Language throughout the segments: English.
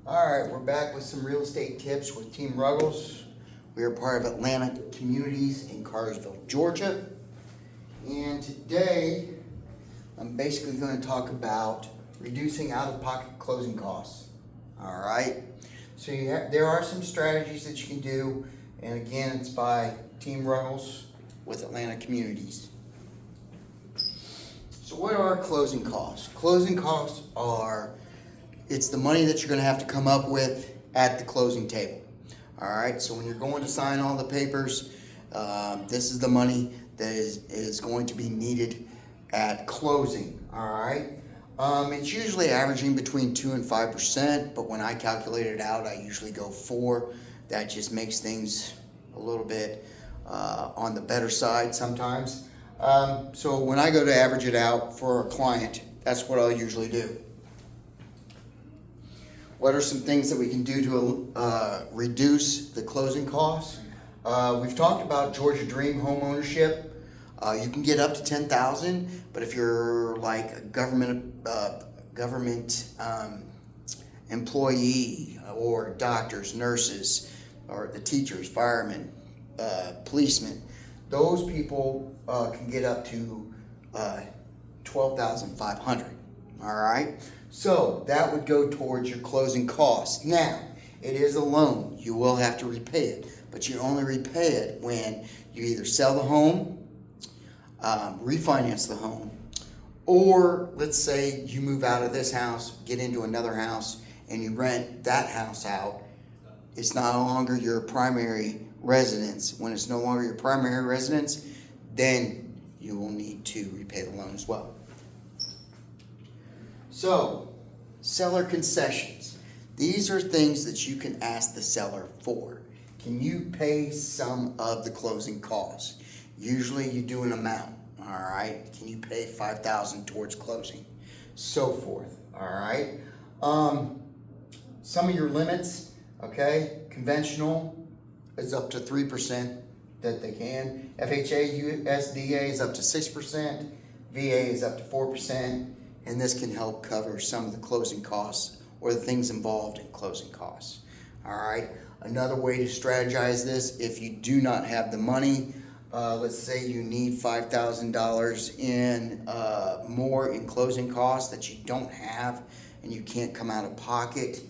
Alright, we're back with some real estate tips with Team Ruggles. We are part of Atlanta Communities in Cartersville, Georgia. And today, I'm basically going to talk about reducing out-of-pocket closing costs. Alright, so there are some strategies that you can do. And again, it's by Team Ruggles with Atlanta Communities. So what are closing costs? Closing costs are, it's the money that you're going to have to come up with at the closing table. All right, so when you're going to sign all the papers, this is the money that is going to be needed at closing. All right, it's usually averaging between 2 and 5%, but when I calculate it out, I usually go 4. That just makes things a little bit on the better side sometimes. So when I go to average it out for a client, that's what I'll usually do. What are some things that we can do to reduce the closing costs? We've talked about Georgia Dream home ownership. You can get up to $10,000, but if you're like a government employee or doctors, nurses, or the teachers, firemen, policemen, those people can get up to $12,500. All right, so that would go towards your closing costs. Now, it is a loan; you will have to repay it, but you only repay it when you either sell the home, refinance the home, or let's say you move out of this house, get into another house, and you rent that house out. It's no longer your primary residence. When it's no longer your primary residence, then you will need to repay the loan as well. So, seller concessions. These are things that you can ask the seller for. Can you pay some of the closing costs? Usually you do an amount, all right? Can you pay $5,000 towards closing? So forth, all right? Some of your limits, okay? Conventional is up to 3% that they can. FHA, USDA is up to 6%. VA is up to 4%. And this can help cover some of the closing costs or the things involved in closing costs. All right. Another way to strategize this, if you do not have the money, let's say you need $5,000 in more in closing costs that you don't have and you can't come out of pocket,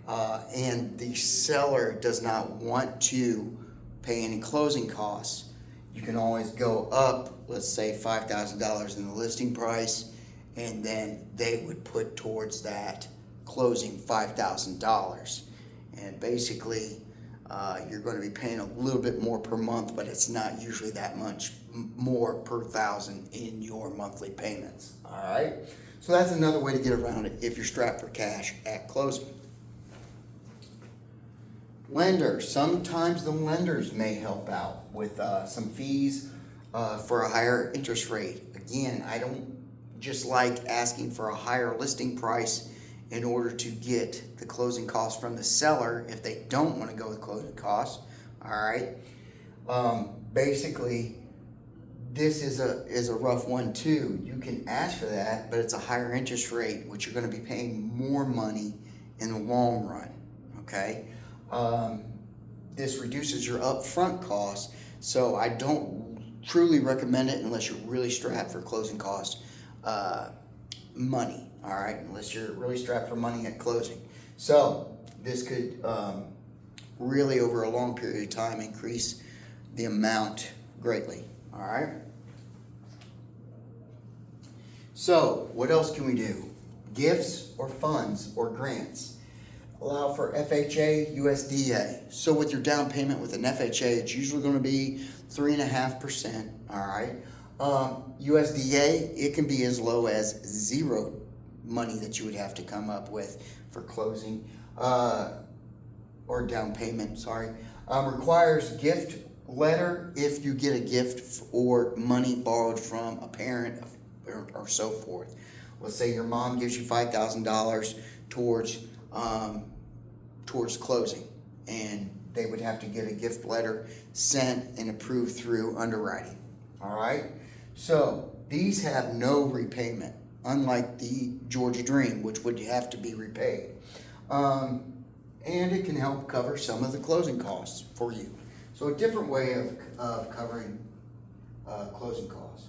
and the seller does not want to pay any closing costs, you can always go up, let's say $5,000 in the listing price, and then they would put towards that closing $5,000. And basically, you're going to be paying a little bit more per month, but it's not usually that much more per thousand in your monthly payments. All right? So that's another way to get around it if you're strapped for cash at closing. Lenders. Sometimes the lenders may help out with some fees for a higher interest rate. Again, I don't just like asking for a higher listing price in order to get the closing costs from the seller if they don't want to go with closing costs. All right. Basically, this is a rough one too. You can ask for that, but it's a higher interest rate, which you're going to be paying more money in the long run. Okay. This reduces your upfront costs, so I don't truly recommend it unless you're really strapped for closing costs. Money, all right, unless you're really strapped for money at closing. So this could really, over a long period of time, increase the amount greatly, all right? So what else can we do? Gifts or funds or grants. Allow for FHA, USDA. So with your down payment with an FHA, it's usually going to be 3.5%, all right? USDA, it can be as low as zero money that you would have to come up with for closing or down payment, sorry. Requires gift letter if you get a gift or money borrowed from a parent or so forth. Let's say your mom gives you $5,000 towards closing, and they would have to get a gift letter sent and approved through underwriting. All right, so these have no repayment, unlike the Georgia Dream, which would have to be repaid. and it can help cover some of the closing costs for you. So a different way of covering closing costs.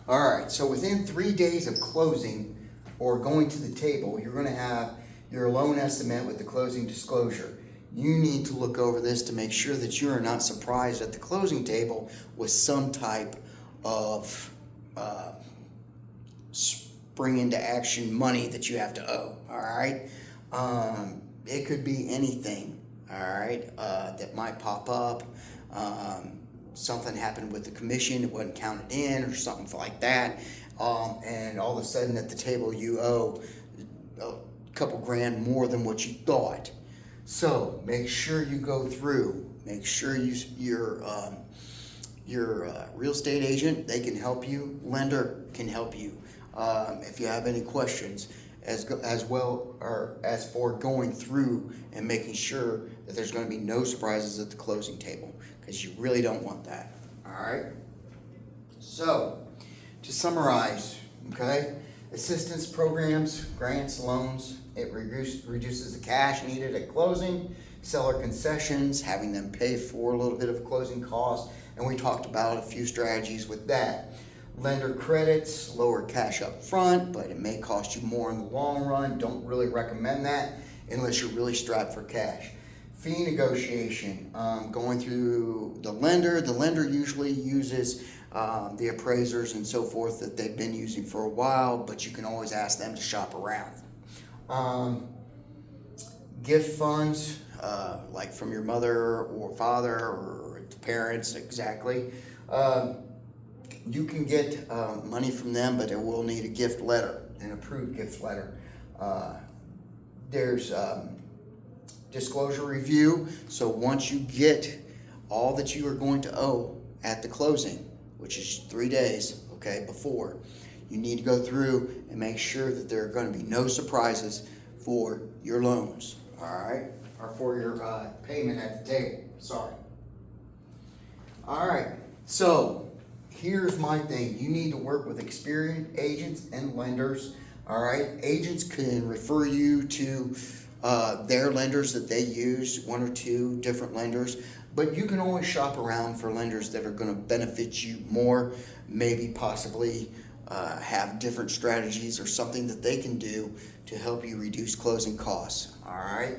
All right, so within 3 days of closing or going to the table, you're going to have your loan estimate with the closing disclosure. You need to look over this to make sure that you are not surprised at the closing table with some type of spring into action money that you have to owe. All right, it could be anything. All right, that might pop up. Something happened with the commission, it wasn't counted in or something like that, and all of a sudden at the table you owe a couple grand more than what you thought. So make sure you go through, make sure your real estate agent, they can help you, lender can help you. If you have any questions, as well or as for going through and making sure that there's going to be no surprises at the closing table, because you really don't want that. All right. So to summarize, okay, assistance programs, grants, loans, it reduces the cash needed at closing, seller concessions, having them pay for a little bit of closing costs, and we talked about a few strategies with that. Lender credits, lower cash up front, but it may cost you more in the long run. Don't really recommend that unless you're really strapped for cash. Fee negotiation, going through the lender. The lender usually uses the appraisers and so forth that they've been using for a while, but you can always ask them to shop around. Gift funds, like from your mother or father or parents, exactly. You can get money from them, but it will need a gift letter, an approved gift letter. There's disclosure review. So once you get all that you are going to owe at the closing, which is 3 days, okay, before, you need to go through and make sure that there are going to be no surprises for your loans, all right, or for your payment at the table. Sorry. All right, so here's my thing. You need to work with experienced agents and lenders. All right, agents can refer you to their lenders that they use, 1 or 2 different lenders, but you can always shop around for lenders that are going to benefit you more, maybe possibly have different strategies or something that they can do to help you reduce closing costs. All right,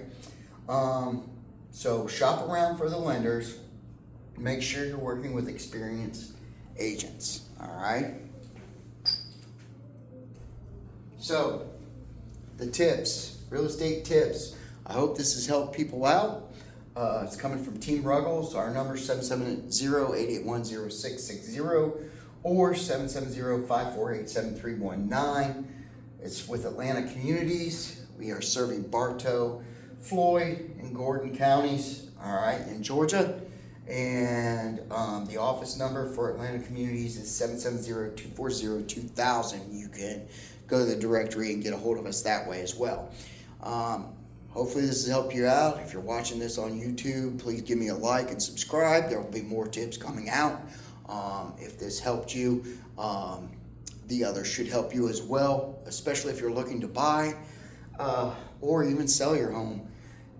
so shop around for the lenders. Make sure you're working with experienced agents. All right, so the tips, real estate tips. I hope this has helped people out. It's coming from Team Ruggles. Our number is 770-881-0660 or 770-548-7319. It's with Atlanta Communities. We are serving Bartow, Floyd, and Gordon counties, all right, in Georgia. And the office number for Atlanta Communities is 770-240-2000. You can go to the directory and get a hold of us that way as well. Hopefully this has helped you out. If you're watching this on YouTube, please give me a like and subscribe. There will be more tips coming out. If this helped you, the others should help you as well, especially if you're looking to buy or even sell your home.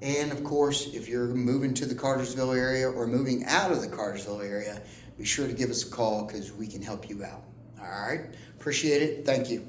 And of course, if you're moving to the Cartersville area or moving out of the Cartersville area, be sure to give us a call because we can help you out. All right, appreciate it. Thank you.